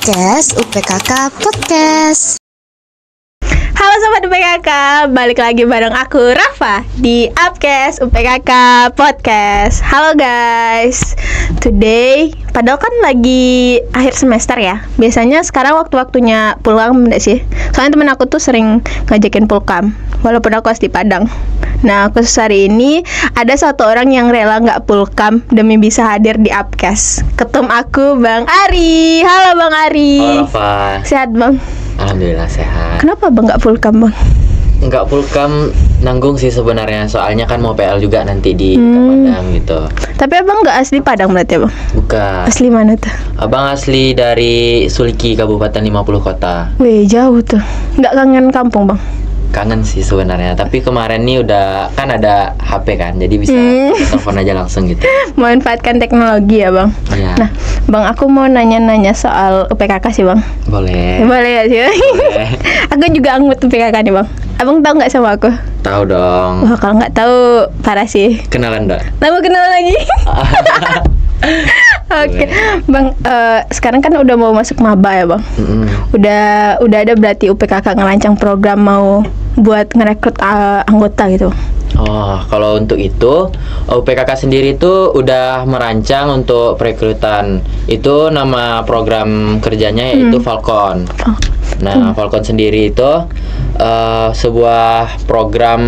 Upcast UPKK Podcast. Halo Sobat UPKK, balik lagi bareng aku Rafa di Upcast UPKK Podcast. Halo guys, today padahal kan lagi akhir semester ya. Biasanya sekarang waktu-waktunya pulang enggak sih? Soalnya temen aku tuh sering ngajakin pulkam, walaupun aku asli Padang. Nah, khusus hari ini ada satu orang yang rela nggak pulkam demi bisa hadir di Upcast. Ketum aku Bang Ari. Halo Bang Ari. Halo Rafa. Sehat Bang? Alhamdulillah sehat. Kenapa Bang nggak pulkam Bang? Nggak pulkam nanggung sih sebenarnya, soalnya kan mau PL juga nanti di Padang gitu. Tapi Abang nggak asli Padang berarti Bang? Bukan. Asli mana tuh? Abang asli dari Suliki, Kabupaten 50 Kota. Wih, jauh tuh. Nggak kangen kampung Bang? Kangen sih sebenarnya, tapi kemarin nih udah kan ada HP kan, jadi bisa telepon aja langsung gitu. Memanfaatkan teknologi ya Bang? Iya. Nah Bang, aku mau nanya-nanya soal UPKK sih Bang. Boleh. Boleh ya sih? Boleh. Aku juga anggota UPKK nih Bang. Abang tahu nggak sama aku? Tahu dong. Wah, kalau nggak tahu parah sih. Kenalan dong. Nah, mau kenal lagi? Oke, Bang, sekarang kan udah mau masuk maba ya Bang. Udah ada berarti UPKK ngerancang program mau buat ngerekrut anggota gitu. Oh, kalau untuk itu UPKK sendiri itu udah merancang untuk perekrutan. Itu nama program kerjanya yaitu Falcon. Nah, Falcon sendiri itu sebuah program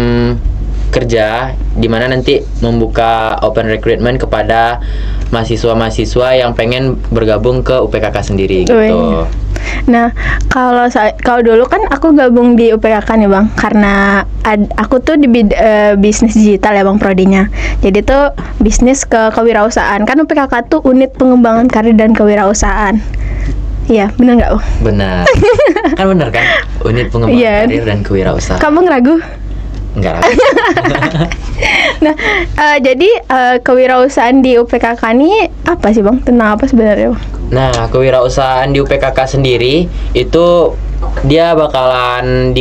kerja di mana nanti membuka open recruitment kepada mahasiswa-mahasiswa yang pengen bergabung ke UPKK sendiri gitu. Nah, kalau dulu kan aku gabung di UPKK nih Bang, karena aku tuh di bisnis digital ya Bang prodinya. Jadi tuh bisnis kewirausahaan. Kan UPKK tuh unit pengembangan karir dan kewirausahaan. Iya, benar nggak Bang? Benar. Kan benar kan? Unit pengembangan karir dan kewirausahaan. Kamu ragu? Enggak. Nah, jadi kewirausahaan di UPKK ini apa sih Bang? Tentang apa sebenarnya Bang? Nah, kewirausahaan di UPKK sendiri itu dia bakalan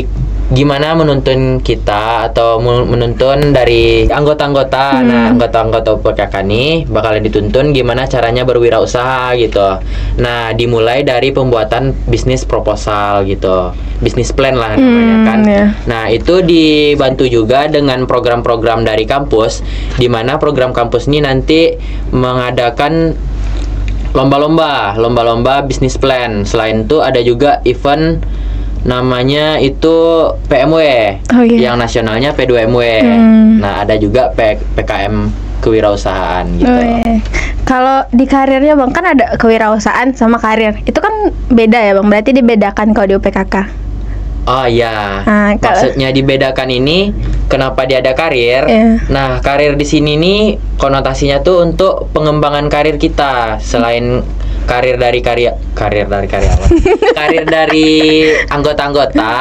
gimana menuntun kita atau menuntun dari anggota-anggota. Nah, anggota-anggota UPKK nih bakalan dituntun gimana caranya berwirausaha gitu. Nah, dimulai dari pembuatan bisnis proposal gitu, bisnis plan lah namanya kan. Nah, itu dibantu juga dengan program-program dari kampus, di mana program kampus ini nanti mengadakan lomba-lomba bisnis plan. Selain itu ada juga event namanya itu PMW, yang nasionalnya P2MW. Nah, ada juga PKM kewirausahaan gitu. Kalau di karirnya Bang, kan ada kewirausahaan sama karir. Itu kan beda ya Bang, berarti dibedakan kalau di UPKK. Oh iya, maksudnya dibedakan ini kenapa dia ada karir? Nah, karir di sini nih konotasinya tuh untuk pengembangan karir kita. Selain karir dari karyawan, karir dari anggota-anggota,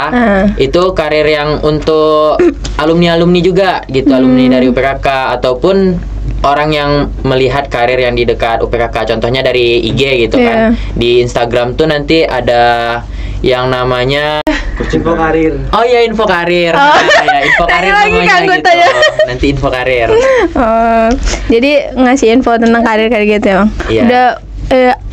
itu karir yang untuk alumni juga gitu, alumni dari UPKK ataupun orang yang melihat karir yang di dekat UPKK. Contohnya dari IG gitu kan. Di Instagram tuh nanti ada yang namanya info karir. Oh iya, info karir. Ya, info karir namanya gitu. Nanti info karir. Jadi ngasih info tentang karir kayak gitu ya Bang.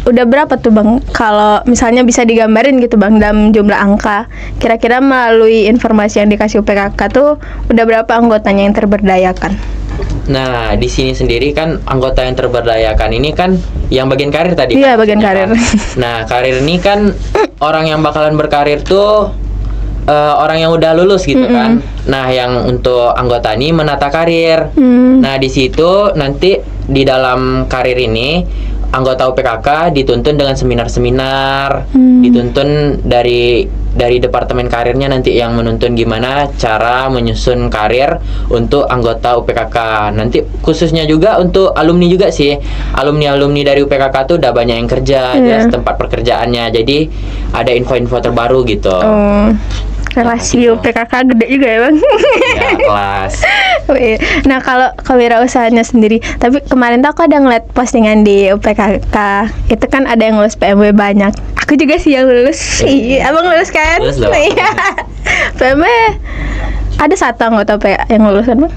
Udah berapa tuh Bang kalau misalnya bisa digambarin gitu Bang dalam jumlah angka, kira-kira melalui informasi yang dikasih UPKK tuh udah berapa anggotanya yang terberdayakan? Nah, di sini sendiri kan anggota yang terberdayakan ini kan yang bagian karir tadi. Iya, bagian karir. Nah, karir ini kan orang yang bakalan berkarir tuh orang yang udah lulus gitu kan. Nah, yang untuk anggota ini menata karir. Nah, di situ nanti di dalam karir ini anggota UPKK dituntun dengan seminar-seminar, dituntun dari departemen karirnya nanti yang menuntun gimana cara menyusun karir untuk anggota UPKK. Nanti khususnya juga untuk alumni juga sih. Alumni dari UPKK tuh udah banyak yang kerja, jelas tempat pekerjaannya. Jadi ada info-info terbaru gitu. Relasi UPKK gede juga ya Bang. Ya, kelas. Nah, kalau kewirausahaannya sendiri, tapi kemarin tuh aku ada ngeliat postingan di UPKK, itu kan ada yang lulus PMW banyak. Aku juga sih yang lulus. Abang lulus kan? Lulus dong. Iya. PMW ada satu anggota yang lulus kan Bang?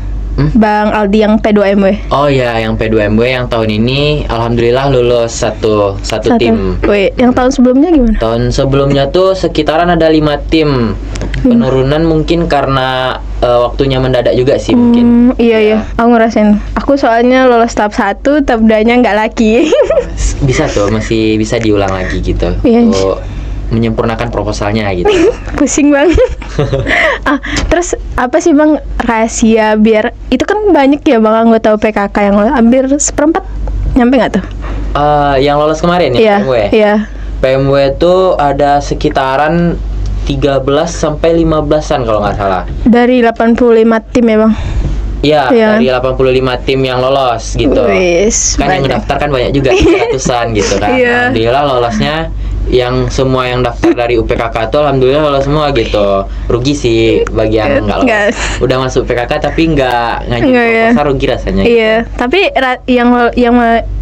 Bang Aldi yang P2MW. Oh ya, yang P2MW yang tahun ini alhamdulillah lulus satu tim. Wih, yang tahun sebelumnya gimana? Tahun sebelumnya tuh sekitaran ada 5 tim. Penurunan mungkin karena waktunya mendadak juga sih mungkin. Iya. Aku ngerasain. Aku soalnya lolos tahap 1, tahap 2-nya nggak lagi. Bisa tuh, masih bisa diulang lagi gitu. Iya. Untuk menyempurnakan proposalnya gitu. Pusing banget. Terus apa sih Bang rahasia biar itu kan banyak ya Bang anggota UPKK yang hampir seperempat, nyampe nggak tuh? Yang lolos kemarin ya, PMW. Iya. PMW itu ada sekitaran 13 sampai 15-an kalau nggak salah. Dari 85 tim ya Bang? Iya, Iya. dari 85 tim yang lolos gitu. Wis, Kan yang banyak. daftar kan banyak juga, ratusan gitu kan. Iya. Alhamdulillah lolosnya yang semua yang daftar dari UPKK itu alhamdulillah lolos semua gitu. Rugi sih bagi yang nggak lolos. Nggak. Udah masuk PKK tapi nggak ngajuin Nggak, ya. proposal, rugi rasanya. Iya, tapi yang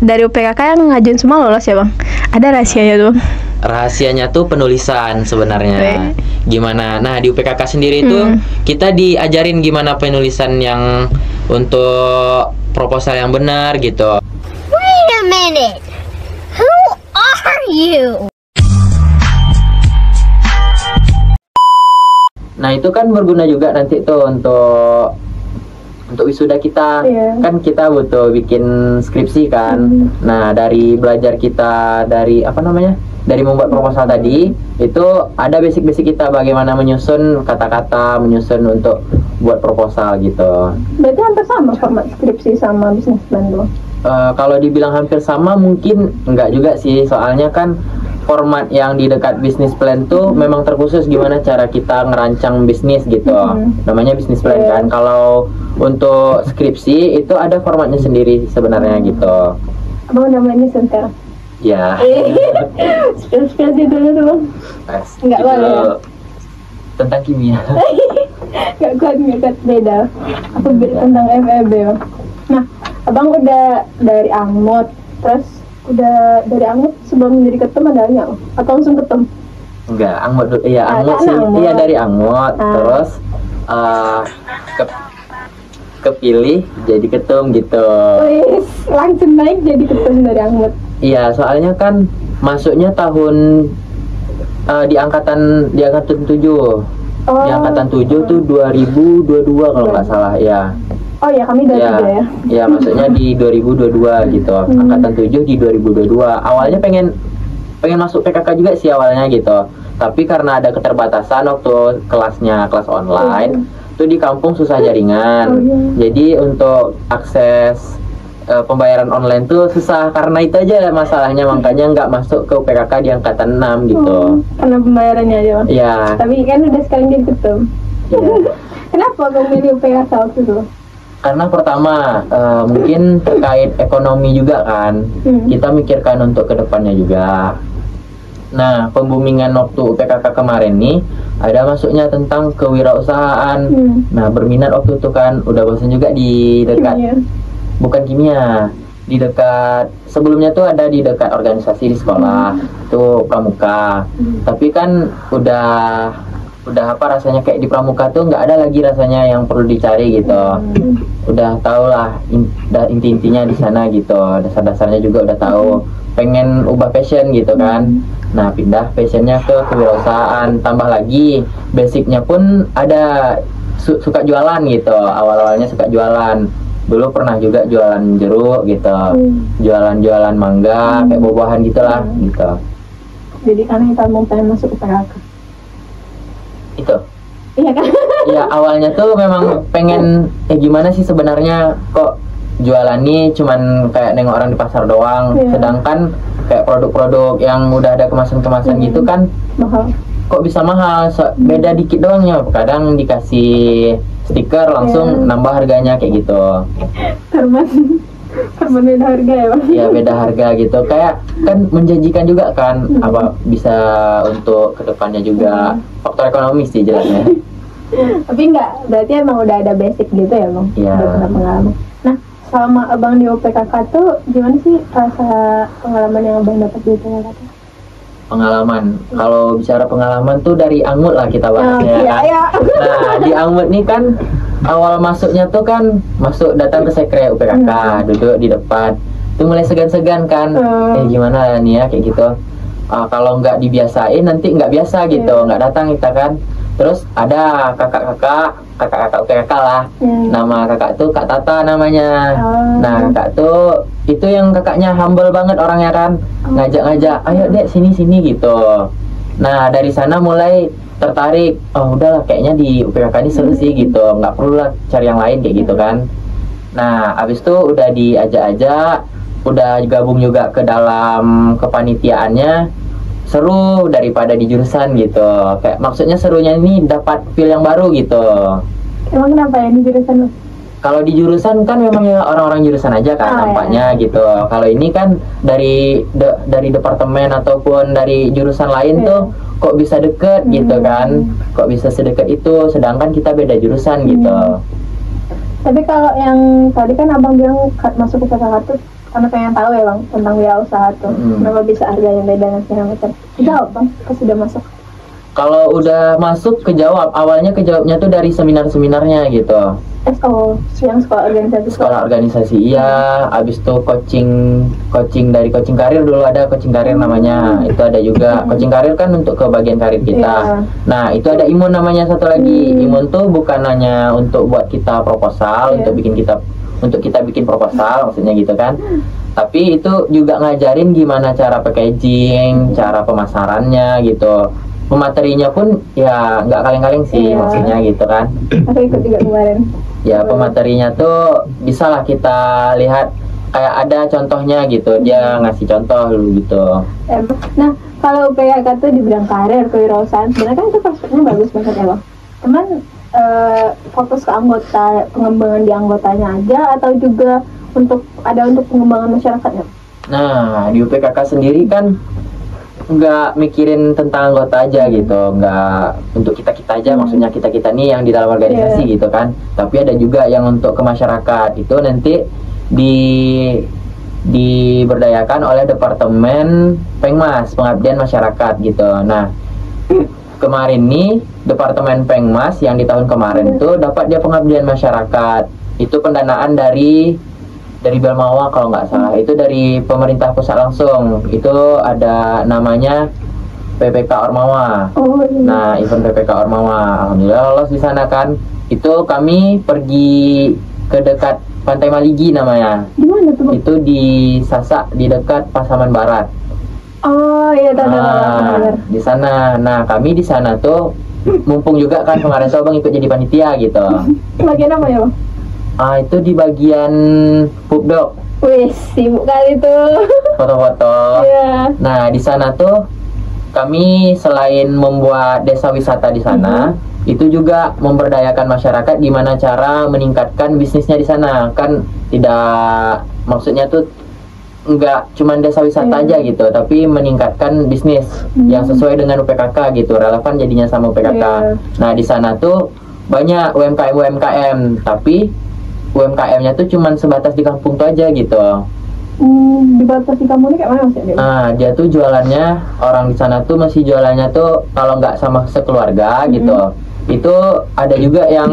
dari UPKK yang ngajuin semua lolos ya Bang? Ada rahasianya tuh? Rahasianya tuh penulisan sebenarnya. Gimana? Nah, di UPKK sendiri itu kita diajarin gimana penulisan yang untuk proposal yang benar gitu. Wait a minute. Who are you? Nah, itu kan berguna juga nanti tuh untuk wisuda kita. Iya. Kan kita butuh bikin skripsi kan. Nah, dari belajar kita dari apa namanya? Dari membuat proposal tadi, itu ada basic-basic kita bagaimana menyusun kata-kata, menyusun untuk buat proposal gitu. Berarti hampir sama format skripsi sama bisnis plan tuh? Kalau dibilang hampir sama mungkin enggak juga sih, soalnya kan format yang di dekat bisnis plan tuh memang terkhusus gimana cara kita ngerancang bisnis gitu. Namanya bisnis plan kan. Kalau untuk skripsi itu ada formatnya sendiri sebenarnya gitu. Abang udah main sebentar? Ya. Spill dulu tuh Bang. Nggak Itu boleh ya? tentang kimia. Nggak kuat beda. Aku tentang FEB Bang. Nah, Abang udah dari Angot, terus udah dari Angot sebelum menjadi ketum ada nggak? Atau langsung ketum? Enggak, Angot iya Angot kan sih. Angot. Iya dari Angot, terus kepilih jadi ketum gitu. Wis, langsung naik jadi ketum dari Angot. Iya, soalnya kan masuknya tahun di angkatan 7. Di angkatan 7 tuh 2022 kalau nggak salah ya. Oh ya, kami dari Ya, ya. ya maksudnya di 2022 gitu. Angkatan 7 di 2022. Awalnya pengen masuk PKK juga sih awalnya gitu. Tapi karena ada keterbatasan waktu kelas online, tuh di kampung susah jaringan. Jadi untuk akses pembayaran online tuh susah, karena itu aja masalahnya, makanya nggak masuk ke PKK di angkatan 6 gitu. Karena pembayarannya aja Bang. Iya. Tapi kan udah sekarang jadi ketum. Iya. Kenapa kamu milih PKK waktu itu? Karena pertama mungkin terkait ekonomi juga kan, kita mikirkan untuk kedepannya juga. Nah, pembumingan waktu PKK kemarin nih ada masuknya tentang kewirausahaan. Nah, berminat waktu itu kan, udah bosan juga di dekat bukan kimia, di dekat sebelumnya tuh ada di dekat organisasi di sekolah tuh pramuka. Tapi kan udah apa rasanya kayak di pramuka tuh nggak ada lagi rasanya yang perlu dicari gitu. Udah tau lah inti-intinya di sana gitu, dasar-dasarnya juga udah tahu. Pengen ubah passion gitu kan. Nah, pindah passionnya ke kewirausahaan, tambah lagi basicnya pun ada suka jualan gitu. Awal-awalnya suka jualan. Dulu pernah juga jualan jeruk gitu, jualan mangga, kayak buah-buahan gitulah gitu. Jadi karena kita mau pengen masuk ke PKK. Itu. Iya kan? Ya awalnya tuh memang pengen gimana sih sebenarnya, kok jualan nih cuman kayak nengok orang di pasar doang, sedangkan kayak produk-produk yang udah ada kemasan-kemasan gitu kan Mahal. kok bisa mahal, beda dikit doang ya, kadang dikasih stiker langsung nambah harganya kayak gitu. Karena beda harga ya Bang? Ya beda harga gitu, kayak kan menjanjikan juga kan, apa bisa untuk kedepannya juga. Faktor ekonomi sih jelasnya. Tapi enggak, berarti emang udah ada basic gitu ya Bang? Iya. Udah pernah pengalaman. Nah, selama Abang di UPKK tuh gimana sih rasa pengalaman yang Abang dapat di UPKK? Pengalaman, kalau bicara pengalaman tuh dari Angut lah kita bahas ya kan. Iya. Nah, di Angut nih kan awal masuknya tuh kan datang ke sekre UPKK, duduk di depan. Tuh mulai segan-segan kan. Gimana nih ya kayak gitu. Kalau nggak dibiasain nanti nggak biasa gitu, nggak datang kita kan. Terus ada kakak-kakak UPKK lah. Nama kakak tuh Kak Tata namanya. Nah, kakak tuh itu yang kakaknya humble banget orangnya kan. Ngajak-ngajak, ayo dek sini-sini gitu. Nah, dari sana mulai tertarik. Oh, udahlah kayaknya di UPKK ini seru sih gitu. Nggak perlu lah cari yang lain kayak gitu kan. Nah, abis itu udah diajak-ajak, udah gabung juga ke dalam kepanitiaannya, seru daripada di jurusan gitu. Kayak maksudnya serunya ini dapat feel yang baru gitu. Emang kenapa ya di jurusan lu? Kalau di jurusan kan memang ya orang-orang jurusan aja kan nampaknya gitu. Kalau ini kan dari departemen ataupun dari jurusan lain tuh kok bisa deket gitu kan. Kok bisa sedekat itu sedangkan kita beda jurusan gitu. Tapi kalau yang tadi kan abang bilang masuk ke PKK tuh karena pengen tahu ya bang tentang wirausaha tuh, kenapa bisa harganya beda dan segala macam. Jawab bang, pas sudah masuk. Kalau udah masuk kejawab, awalnya kejawabnya tuh dari seminar-seminarnya gitu. Yang sekolah organisasi. Sekolah organisasi iya, abis itu coaching dari coaching karir dulu ada coaching karir namanya, itu ada juga coaching karir kan untuk ke bagian karir kita. Nah itu ada imun namanya satu lagi. Imun tuh bukan hanya untuk buat kita proposal, untuk kita bikin proposal maksudnya gitu kan. Tapi itu juga ngajarin gimana cara packaging, cara pemasarannya gitu. Pematerinya pun ya nggak kaleng-kaleng sih maksudnya gitu kan. Aku ikut juga kemarin. Ya pematerinya tuh bisa lah kita lihat kayak ada contohnya gitu, dia ngasih contoh dulu gitu. Nah kalau UPKK tuh di bidang karir kewirausahaan sebenarnya kan itu prospeknya bagus banget ya bang. Cuman fokus ke anggota, pengembangan di anggotanya aja atau juga untuk pengembangan masyarakatnya? Nah di UPKK sendiri kan nggak mikirin tentang anggota aja gitu, nggak untuk kita aja, maksudnya kita nih yang di dalam organisasi gitu kan. Tapi ada juga yang untuk ke masyarakat, itu nanti diberdayakan oleh Departemen Pengmas, Pengabdian Masyarakat gitu. Nah kemarin nih Departemen Pengmas yang di tahun kemarin tuh dapat dia pengabdian masyarakat, itu pendanaan dari Belmawa kalau nggak salah, itu dari pemerintah pusat langsung. Itu ada namanya PPK Ormawa. Nah event PPK Ormawa, alhamdulillah lolos di sana kan. Itu kami pergi ke dekat Pantai Maligi namanya. Di mana tuh? Itu di Sasak, di dekat Pasaman Barat. Oh iya tahu. Di sana. Nah kami di sana tuh mumpung juga kan kemarin Sobang ikut jadi panitia gitu. Bagian apa ya bang? Itu di bagian pubdoc. Wih, sibuk kali tuh. Foto-foto. Nah, di sana tuh kami selain membuat desa wisata di sana, itu juga memberdayakan masyarakat gimana cara meningkatkan bisnisnya di sana. Kan tidak, maksudnya tuh nggak cuma desa wisata aja gitu, tapi meningkatkan bisnis yang sesuai dengan UPKK gitu, relevan jadinya sama UPKK. Nah, di sana tuh banyak UMKM, tapi UMKM-nya tuh cuman sebatas di kampung tuh aja gitu. Dibatas di kampung ini kayak mana maksudnya? Dia tuh jualannya, orang di sana tuh masih jualannya tuh kalau nggak sama sekeluarga gitu. Itu ada juga yang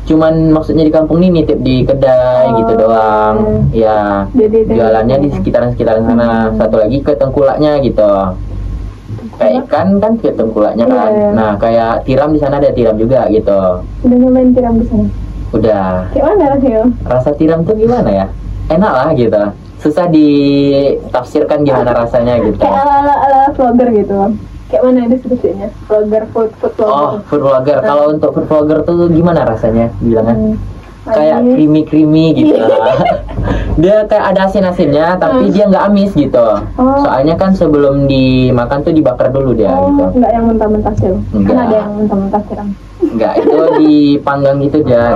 cuman maksudnya di kampung ini nitip di kedai gitu doang. Ya, jualannya di sekitaran sana. Satu lagi ke tengkulaknya gitu. Kayak ikan kan ke tengkulaknya kan. Nah, kayak tiram di sana ada tiram juga gitu. Udah nyobain tiram di sana? Udah. Kayak mana rasanya? Rasa tiram tuh gimana ya? Enak lah gitu. Susah ditafsirkan gimana rasanya gitu. Kayak ala vlogger gitu bang. Kayak mana deskripsinya? Vlogger, food vlogger. Oh, food vlogger. Kalau untuk food vlogger tuh gimana rasanya? Bilangnya kayak creamy gitu. Dia kayak ada asin-asinnya, tapi dia nggak amis gitu. Soalnya kan sebelum dimakan tuh dibakar dulu dia gitu. Nggak yang mentah-mentah sih. Kan ada yang mentah-mentah tiram. Enggak, itu dipanggang gitu aja,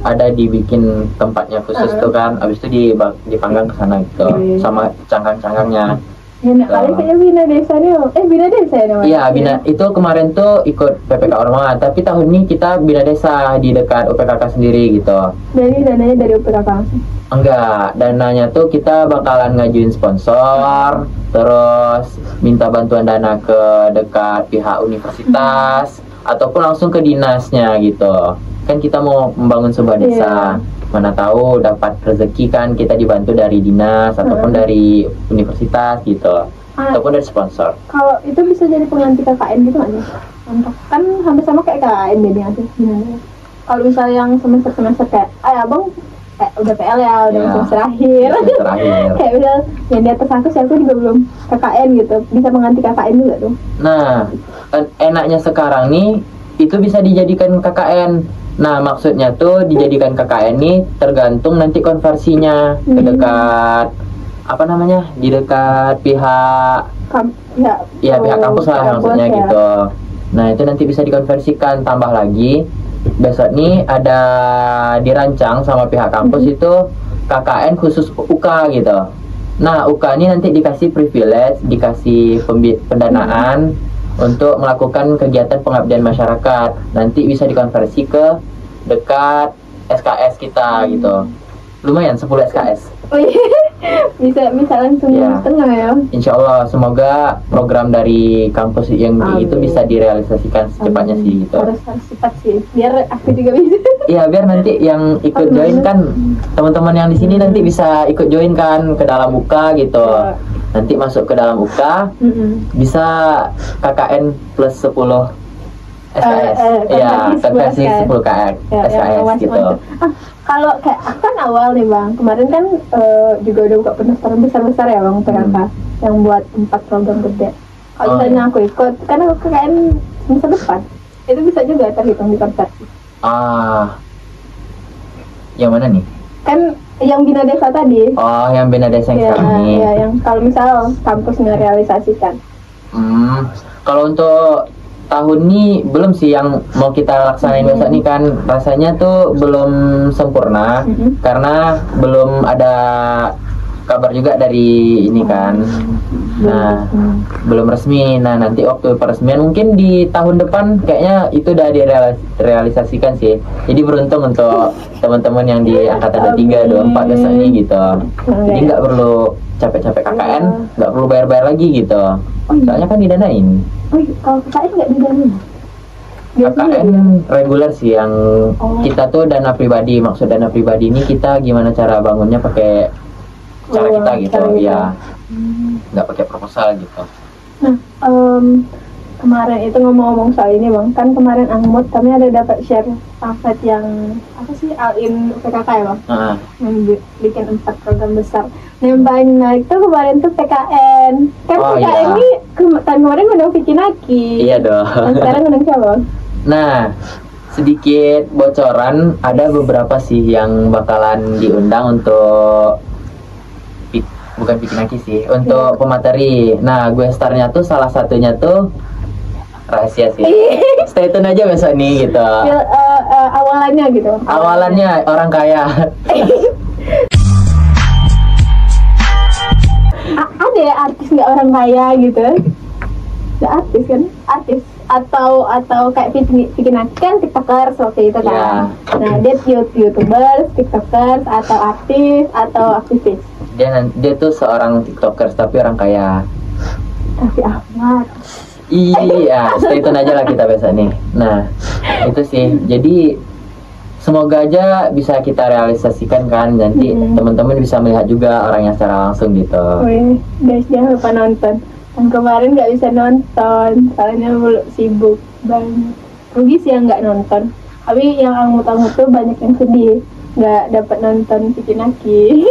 ada dibikin tempatnya khusus tuh kan, abis itu dipanggang ke sana gitu, sama cangkang-cangkangnya. Ya, kali kayaknya Bina Desa nih, Bina Desa ya namanya? Iya, Bina, itu kemarin tuh ikut PPK Ormawa, tapi tahun ini kita Bina Desa di dekat UPKK sendiri gitu. Jadi dananya dari UPKK langsung? Enggak, dananya tuh kita bakalan ngajuin sponsor, terus minta bantuan dana ke dekat pihak universitas, ataupun langsung ke dinasnya gitu. kan kita mau membangun sebuah desa. Mana tahu dapat rezeki kan, kita dibantu dari dinas ataupun dari universitas gitu, ataupun dari sponsor. Kalau itu bisa jadi pengganti KKN gitu nggak sih? Untuk kan hampir sama kayak KKN jadi nggak sih? Gimana ya? Kalau misalnya yang semester kayak, abang udah PL ya, udah semester akhir. Kayak udah yang di atas aku juga belum KKN gitu, bisa mengganti KKN juga tuh. Nah, enaknya sekarang nih itu bisa dijadikan KKN. Nah, maksudnya tuh dijadikan KKN nih tergantung nanti konversinya ke dekat apa namanya? Di dekat pihak pihak kampus lah maksudnya gitu. Nah, itu nanti bisa dikonversikan. Tambah lagi besok nih ada dirancang sama pihak kampus itu KKN khusus UK gitu. Nah, UK ini nanti dikasih privilege, dikasih pendanaan untuk melakukan kegiatan pengabdian masyarakat. Nanti bisa dikonversi ke dekat SKS kita gitu. Lumayan 10 SKS. Oh iya. bisa langsung tengah ya. Insya Allah, semoga program dari kampus yang itu bisa direalisasikan secepatnya sih gitu. Harus cepat sih, biar aku juga bisa. Iya, biar nanti yang ikut join kan teman-teman yang di sini nanti bisa ikut join kan ke dalam UK gitu. Nanti masuk ke dalam UK bisa KKN plus 10 SKS. Konversi 10 SKS gitu. Kalau kayak aku kan awal nih bang, kemarin kan juga udah buka pendaftaran besar-besar ya bang PKK yang buat 4 program gede. Kalau misalnya aku ikut, karena aku KKN semester depan, itu bisa juga terhitung di konversi. Yang mana nih? Kan yang Bina Desa tadi. Oh, yang Bina Desa yang sekarang nih. Iya, yang kalau misal kampus ngerealisasikan. Kalau untuk tahun ini belum sih yang mau kita laksanain besok nih kan, rasanya tuh belum sempurna karena belum ada kabar juga dari ini kan. Nah, belum resmi. Nah, nanti waktu peresmian mungkin di tahun depan kayaknya itu udah direalisasikan sih. Jadi beruntung untuk teman-teman yang di angkatan 23, 24 besok nih gitu. Jadi nggak perlu capek-capek KKN, nggak perlu bayar-bayar lagi gitu. Soalnya kan didanain. Kalau KKN nggak didanain? KKN reguler sih yang kita tuh dana pribadi. Maksud dana pribadi ini kita gimana cara bangunnya pakai cara kita gitu ya, nggak pakai proposal gitu. Nah, kemarin itu ngomong-ngomong soal ini bang, kan kemarin Angmut kami ada dapat share pamflet yang apa sih All-in PKK ya bang, yang bikin 4 program besar. Nah, yang paling menarik tuh kemarin tuh PKN kan. PKN ini tahun kemarin ngundang Vicky Naki. Iya dong. Dan sekarang ngundang siapa bang? Nah, sedikit bocoran, ada beberapa sih yang bakalan diundang untuk bukan bikin lagi sih, untuk pemateri. Nah, gue starnya tuh salah satunya tuh rahasia sih. Stay tune aja besok nih gitu. Awalannya gitu. Awalannya orang kaya. Ada ya artis nggak orang kaya gitu? Ada artis kan? Artis atau kayak bikin kan tiktokers waktu itu kan. Nah, dia youtubers, tiktokers atau artis atau aktivis. Dia tuh seorang tiktokers tapi orang kaya. Tapi Ahmad. Iya, stay tune aja lah kita besok nih. Nah, itu sih. Jadi semoga aja bisa kita realisasikan kan. Nanti teman-teman bisa melihat juga orangnya secara langsung gitu. Guys, jangan lupa nonton. Yang kemarin nggak bisa nonton, soalnya sibuk banget. Rugi sih yang nggak nonton. Tapi yang Angmut-Angmut tuh banyak yang sedih, nggak dapat nonton Vicky Naki.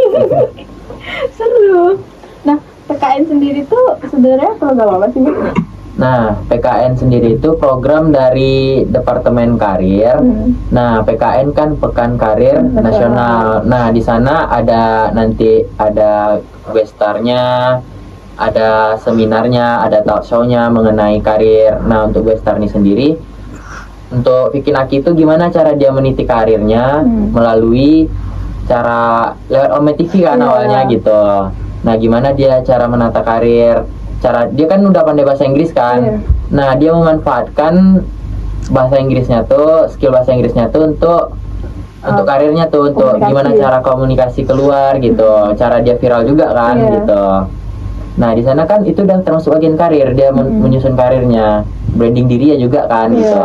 Seru. Nah, PKN sendiri tuh sebenarnya program apa sih? Nah, PKN sendiri itu program dari Departemen Karir. Nah, PKN kan Pekan Karir Nasional. Nah, di sana nanti ada guestarnya, ada seminarnya, ada talk show-nya mengenai karir. Nah, untuk guestar ini sendiri, untuk Vicky Naki itu gimana cara dia meniti karirnya melalui cara lewat Ome TV kan awalnya gitu. Nah, gimana dia cara menata karir? Dia kan udah pandai bahasa Inggris kan. Nah, dia memanfaatkan bahasa Inggrisnya tuh, skill bahasa Inggrisnya tuh untuk karirnya tuh, untuk gimana cara komunikasi keluar gitu. Cara dia viral juga kan gitu. Nah, di sana kan itu udah termasuk bagian karir, dia menyusun karirnya, branding diri ya juga kan gitu.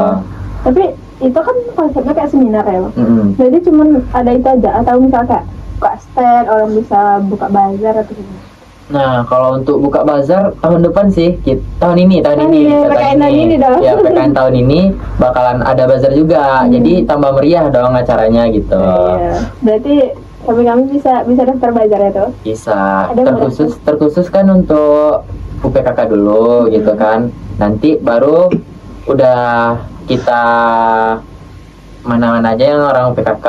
Tapi itu kan konsepnya kayak seminar ya Bang. Mm-mm. Jadi cuman ada itu aja atau misalnya kayak buka stand, orang bisa buka bazar atau gimana? Nah, kalau untuk buka bazar tahun depan sih, tahun ini PKN tahun ini dong. Ya, PKN tahun ini bakalan ada bazar juga. Jadi tambah meriah dong acaranya gitu. Iya. Berarti kami bisa daftar bazar ya tuh? Bisa. Ada Terkhusus kan untuk UPKK dulu gitu kan. Nanti baru udah kita mana-mana aja yang orang UPKK.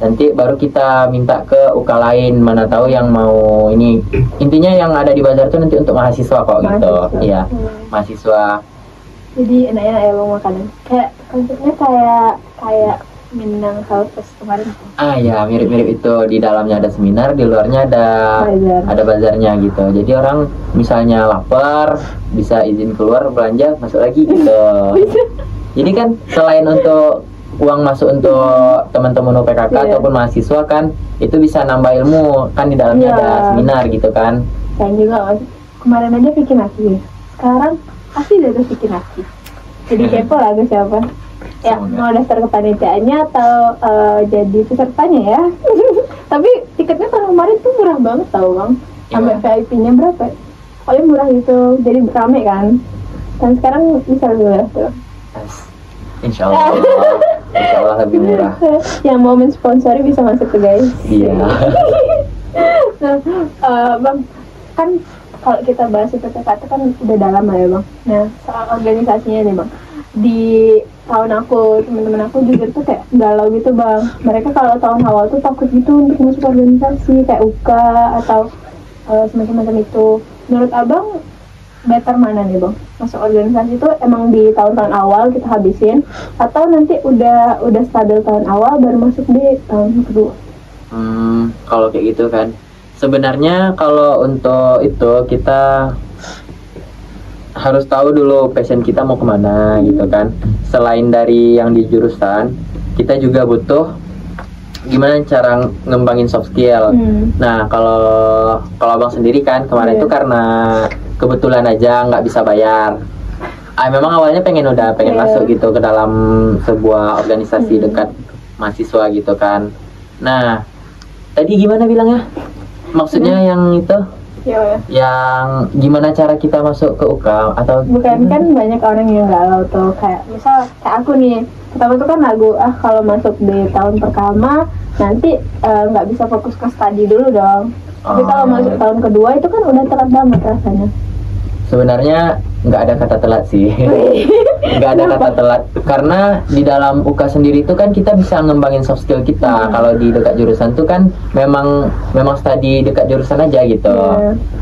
Nanti baru kita minta ke UK lain, mana tahu yang mau ini. Intinya yang ada di bazar itu nanti untuk mahasiswa kok gitu. Iya, mahasiswa. Jadi enak-enak ya Bang makanan. Kayak konsepnya kayak Minang Health Fest kemarin. Ya, mirip-mirip itu. Di dalamnya ada seminar, di luarnya ada bazarnya gitu. Jadi orang misalnya lapar, bisa izin keluar belanja, masuk lagi gitu. Jadi kan selain untuk uang masuk untuk teman-teman UPKK ataupun mahasiswa kan, itu bisa nambah ilmu kan, di dalamnya ada seminar gitu kan. Saya juga Mas, kemarin aja bikin nasi, sekarang pasti udah bikin nasi. Jadi kepo lah gue siapa ya mau daftar kepanitiaannya atau jadi pesertanya ya. Tapi tiketnya tahun kemarin tuh murah banget tau Bang, sampai VIP-nya berapa? Paling murah gitu, jadi rame kan. Dan sekarang bisa gue daftar. Insya Allah lebih murah. Yang mau mensponsori bisa masuk ke guys. Iya. Nah, Bang, kan kalau kita bahas UPKK itu kan udah dalam lah ya Bang. Nah, soal organisasinya nih Bang, di tahun aku, teman-teman aku juga tuh kayak galau gitu Bang. Mereka kalau tahun awal tuh takut gitu untuk masuk organisasi kayak UK atau semacam-macam itu. Menurut Abang better mana nih Bang? Masuk organisasi itu emang di tahun-tahun awal kita habisin atau nanti udah stabil tahun awal baru masuk di tahun kedua? Kalau kayak gitu kan, sebenarnya kalau untuk itu kita harus tahu dulu passion kita mau kemana gitu kan. Selain dari yang di jurusan, kita juga butuh gimana cara ngembangin soft skill. Nah, kalau abang sendiri kan kemarin itu karena kebetulan aja nggak bisa bayar. Memang awalnya pengen masuk gitu ke dalam sebuah organisasi dekat mahasiswa gitu kan. Nah, tadi gimana bilangnya? Maksudnya yang itu? Yang gimana cara kita masuk ke UK atau bukan kan banyak orang yang galau tuh, kayak misal kayak aku nih, pertama tuh kan lagu kalau masuk di tahun pertama nanti nggak bisa fokus ke studi dulu dong. Tapi kalau masuk tahun kedua itu kan udah telat banget rasanya. Sebenarnya nggak ada kata telat sih. Nggak ada kata telat karena di dalam UK sendiri itu kan kita bisa ngembangin soft skill kita. Kalau di dekat jurusan tuh kan memang studi dekat jurusan aja gitu.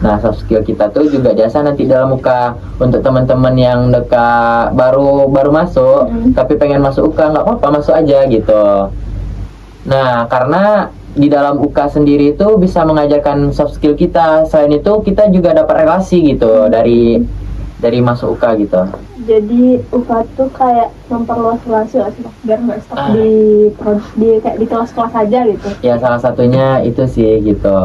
Nah, soft skill kita tuh juga jasa nanti dalam UK untuk teman-teman yang dekat baru masuk tapi pengen masuk UK, nggak apa-apa, masuk aja gitu. Nah, karena di dalam UK sendiri itu bisa mengajarkan soft skill kita. Selain itu kita juga dapat relasi gitu dari masuk UK gitu. Jadi UK tuh kayak memperluas relasi lah sih, biar nggak stuck di kayak di kelas-kelas aja gitu. Ya, salah satunya itu sih gitu.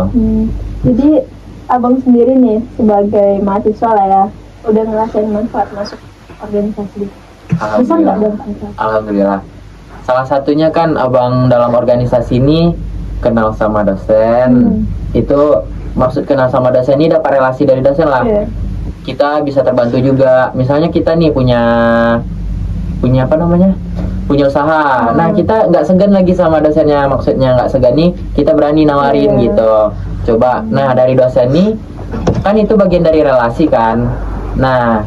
Jadi abang sendiri nih sebagai mahasiswa lah ya, udah ngerasain manfaat masuk organisasi. Bisa nggak Bang? Alhamdulillah. Salah satunya kan abang dalam organisasi ini kenal sama dosen. Itu maksud kenal sama dosen ini dapat relasi dari dosen lah. Kita bisa terbantu juga. Misalnya kita nih punya apa namanya? Punya usaha. Nah, kita nggak segan lagi sama dosennya. Maksudnya nggak segan nih, kita berani nawarin gitu. Coba. Nah, dari dosen nih kan itu bagian dari relasi kan. Nah,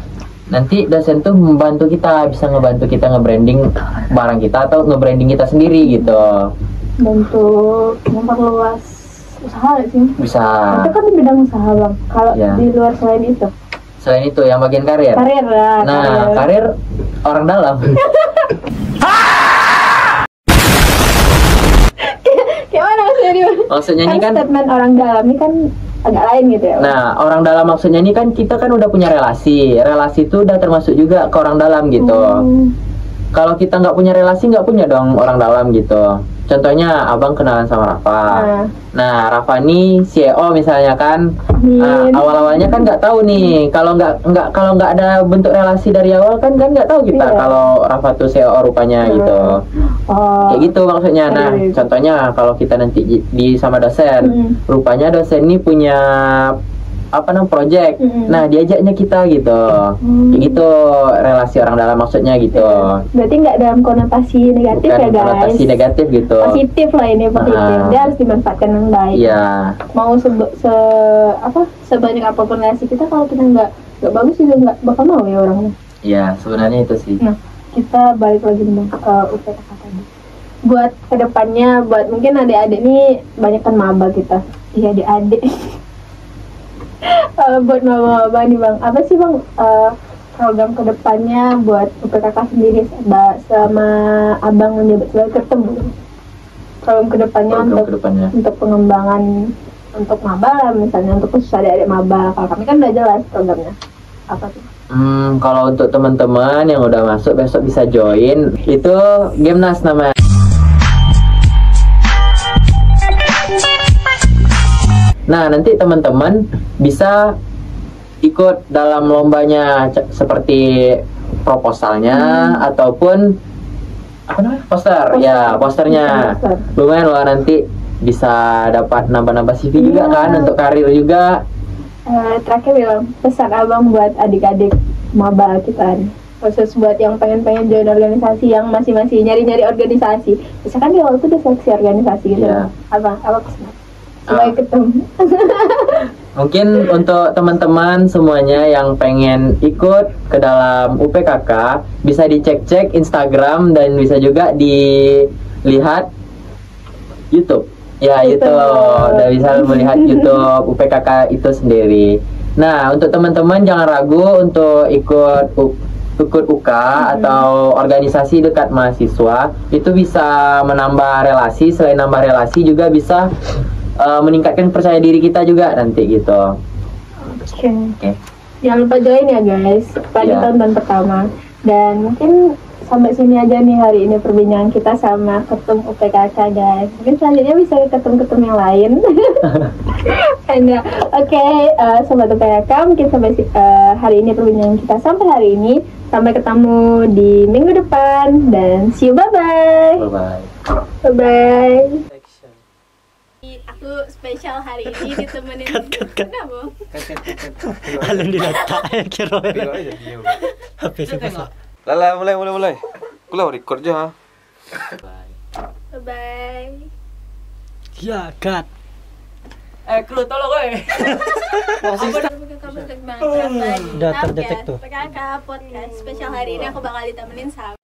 nanti dosen tuh membantu kita, bisa ngebantu kita nge-branding barang kita atau nge-branding kita sendiri gitu. Untuk memperluas usaha sih. Bisa. Itu kan di bidang usaha Bang. Kalau di luar selain itu? Selain itu yang bagian karir. Karir lah. Nah, karir orang dalam. Gimana maksudnya? Maksudnya ini kan statement orang dalam ini kan agak lain gitu ya. Nah, orang dalam maksudnya ini kan kita kan udah punya relasi. Relasi itu udah termasuk juga ke orang dalam gitu. Kalau kita nggak punya relasi, nggak punya dong orang dalam gitu. contohnya abang kenalan sama Rafa. Nah, Rafa nih CEO misalnya kan. Nah, awal-awalnya kan nggak tahu nih, kalau nggak ada bentuk relasi dari awal kan nggak tahu kita kalau Rafa tuh CEO rupanya gitu. Kayak gitu maksudnya. Nah, contohnya kalau kita nanti di sama dosen, rupanya dosen ini punya project. Nah, diajaknya kita gitu. Kayak gitu relasi orang dalam maksudnya gitu. Berarti nggak dalam konotasi negatif. Bukan ya guys. konotasi negatif gitu. Positif lah ini, positif. Dia harus dimanfaatkan dengan baik. Iya. Mau sebanyak apapun relasi kita, kalau kita nggak bagus juga nggak bakal mau ya orangnya. Iya, sebenarnya itu sih. Nah, kita balik lagi ke UPKK tadi. Buat kedepannya, buat mungkin adik-adik nih banyak kan maba kita. Iya, adik-adik. Buat maba nih bang, apa sih bang program kedepannya buat UPKK sendiri sama abang menjabat sebagai ketemu? Program kedepannya untuk pengembangan untuk maba misalnya, untuk khusus adik-adik maba. Kalau kami kan udah jelas programnya apa tuh? Kalau untuk teman-teman yang udah masuk besok bisa join, itu Gemnas namanya. Nah, nanti teman-teman bisa ikut dalam lombanya seperti proposalnya ataupun apa namanya? Posternya. Lumayan loh, nanti bisa dapat nambah-nambah CV juga kan untuk karir juga. Terakhir bilang pesan abang buat adik-adik maba kita nih, khusus buat yang pengen join organisasi, yang masih nyari organisasi. Misalkan di awal tuh udah seleksi organisasi gitu. Apa pesan? Supaya ketemu. Mungkin untuk teman-teman semuanya yang pengen ikut ke dalam UPKK bisa dicek-cek Instagram dan bisa juga dilihat YouTube. Ya, YouTube. Dan bisa melihat YouTube UPKK itu sendiri. Nah, untuk teman-teman jangan ragu untuk ikut UK atau organisasi dekat mahasiswa. Itu bisa menambah relasi, selain nambah relasi juga bisa meningkatkan percaya diri kita juga nanti gitu. Oke. Jangan lupa join ya guys, pada tahun pertama. Dan mungkin sampai sini aja nih hari ini perbincangan kita sama ketum UPKK guys. Mungkin selanjutnya bisa ketum-ketum yang lain. Oke, sobat UPKK, mungkin sampai hari ini perbincangan kita sampai hari ini. Sampai ketemu di minggu depan dan see you, bye-bye. Bye-bye. Aku spesial hari ini ditemenin. Kenapa? Alun dilata ya kira. HP saya. Lala, mulai. Kulau record je ha. Bye. Ya, cut. Kru tolong gue. Udah terdetek tuh. PKK podcast spesial hari ini aku bakal ditemenin sama